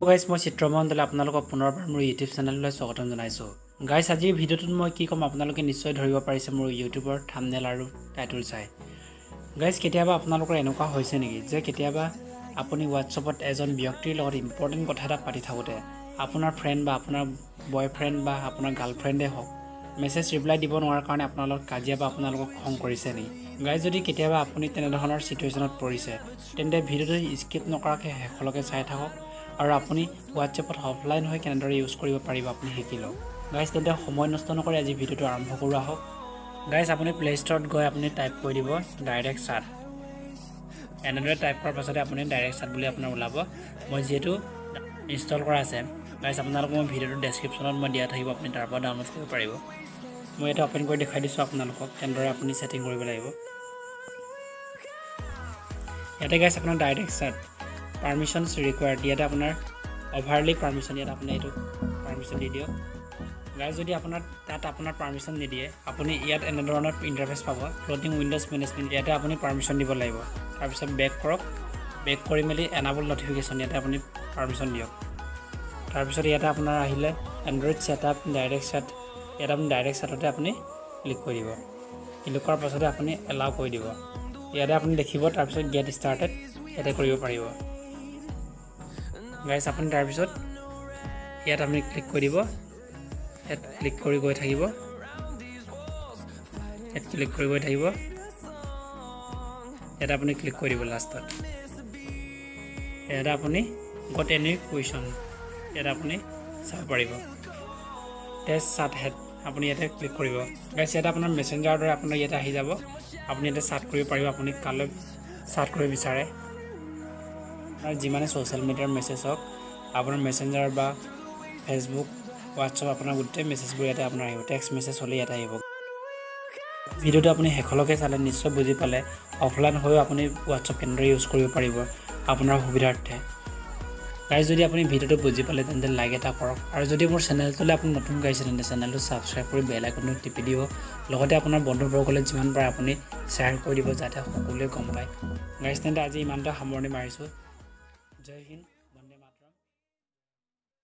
Guys মই চিত্ৰ মোহন দলে আপোনালোকক পুনৰবাৰ মোৰ ইউটিউব চেনেললৈ স্বাগতম জনাইছোঁ। গাইজ আজিৰ ভিডিঅ'টোত মই কি ক'ম আপোনালোকে নিশ্চয় ধৰিব পাৰিছে মোৰ ইউটিউবৰ থাম্বনেইল আৰু টাইটল চাই। গাইজ কেতিয়াবা আপোনালোকৰ এনেকুৱা হৈছে নেকি যে কেতিয়াবা আপুনি হোৱাটছআপত এজন ব্যক্তিৰ লগত ইম্পৰ্টেণ্ট কথা এটা পাতি থাকোঁতে আপোনাৰ ফ্ৰেণ্ড বা আপোনাৰ বয়ফ্ৰেণ্ড বা আপোনাৰ গাৰ্লফ্ৰেণ্ডে হওক মেছেজ ৰিপ্লাই দিব নোৱাৰাৰ কাৰণে আপোনালোকক কাজিয়া বা আপোনালোকক খং কৰিছে নেকি? গাইজ যদি কেতিয়াবা আপুনি তেনেধৰণৰ ছিটুৱেশ্যনত পৰিছে তেন্তে ভিডিঅ'টো স্কিপ নকৰাকৈ শেষলৈকে চাই থাকক আৰু আপুনি হোৱাটছএপত অফলাইন হৈ কেনেদৰে ইউজ কৰিব পাৰিব আপুনি শিকি লওক। গাইজ তেন্তে সময় নষ্ট নকৰি আজি ভিডিঅ'টো আৰম্ভ কৰোঁ আহক। গাইজ আপুনি প্লে ষ্টৰত গৈ আপুনি টাইপ কৰি দিব ডাইৰেক্ট চাট। এনেদৰে টাইপ কৰাৰ পাছতে আপুনি ডাইৰেক্ট চাট বুলি আপোনাৰ ওলাব। মই যিহেতু ইনষ্টল কৰা আছে গাইজ আপোনালোকক মই ভিডিঅ'টো ডেছক্ৰিপশ্যনত মই দিয়া থাকিব, আপুনি তাৰ পৰা ডাউনলোড কৰিব পাৰিব। মই এটা অ'পেন কৰি দেখাই দিছোঁ আপোনালোকক কেনেদৰে আপুনি ছেটিং কৰিব লাগিব। ইয়াতে গাইজ আপোনাৰ ডাইৰেক্ট চাট পাৰ্মিশ্যনছ ৰিকুৱাৰ্ড, ইয়াতে আপোনাৰ অভাৰলি পাৰ্মিশ্যন, ইয়াত আপুনি এইটো পাৰ্মিশ্যন দি দিয়ক। গাইজ যদি আপোনাৰ তাত আপোনাৰ পাৰ্মিশ্যন নিদিয়ে আপুনি ইয়াত এনেধৰণৰ ইণ্টাৰফেচ পাব ফ্লটিং উইণ্ড'জ মেনেজমেণ্ট, ইয়াতে আপুনি পাৰ্মিশ্যন দিব লাগিব। তাৰপিছত বেক কৰক, বেক কৰি মেলি এনাবল নটিফিকেশ্যন ইয়াতে আপুনি পাৰ্মিশ্যন দিয়ক। তাৰপিছত ইয়াতে আপোনাৰ আহিলে এণ্ড্ৰইড ছেটআপ ডাইৰেক্ট ছেট, ইয়াত আপুনি ডাইৰেক্ট ছেটতে আপুনি ক্লিক কৰি দিব। ক্লিক কৰাৰ পাছতে আপুনি এলাউ কৰি দিব। ইয়াতে আপুনি দেখিব তাৰপিছত গেট ষ্টাৰ্টেড ইয়াতে কৰিব পাৰিব। গাইজ আপুনি তাৰপিছত ইয়াত আপুনি ক্লিক কৰি দিব, ইয়াত ক্লিক কৰি গৈ থাকিব, ইয়াত ক্লিক কৰি গৈ থাকিব, ইয়াত আপুনি ক্লিক কৰি দিব লাষ্টত। ইয়াতে আপুনি গট এনি কুৱেশ্যন ইয়াত আপুনি চাব পাৰিব। টেষ্ট চাট হেড আপুনি ইয়াতে ক্লিক কৰিব। গাইজ ইয়াতে আপোনাৰ মেছেঞ্জাৰৰ দৰে আপোনাৰ ইয়াতে আহি যাব, আপুনি ইয়াতে চাট কৰিব পাৰিব আপুনি কালৈ চাট কৰিব বিচাৰে। আৰু যিমানে ছ'চিয়েল মিডিয়াৰ মেছেজ হওক আপোনাৰ মেছেঞ্জাৰ বা ফেচবুক হোৱাটছআপ আপোনাৰ গোটেই মেছেজবোৰ ইয়াতে আপোনাৰ আহিব, টেক্সট মেছেজ হ'লে ইয়াতে আহিব। ভিডিঅ'টো আপুনি শেষলৈকে চালে নিশ্চয় বুজি পালে অফলাইন হৈও আপুনি হোৱাটছআপ কেনেদৰে ইউজ কৰিব পাৰিব আপোনাৰ সুবিধাৰ্থে। গাইজ যদি আপুনি ভিডিঅ'টো বুজি পালে তেন্তে লাইক এটা কৰক, আৰু যদি মোৰ চেনেলটোলৈ আপুনি নতুন গাইছে তেন্তে চেনেলটো ছাবস্ক্ৰাইব কৰি বেল আইকনটো টিপি দিব। লগতে আপোনাৰ বন্ধুবৰ্গলৈ যিমান পাৰে আপুনি শ্বেয়াৰ কৰি দিব যাতে সকলোৱে গম পায়। গাইজ তেন্তে আজি ইমানটা সামৰণি মাৰিছোঁ। জয় হিন্দ।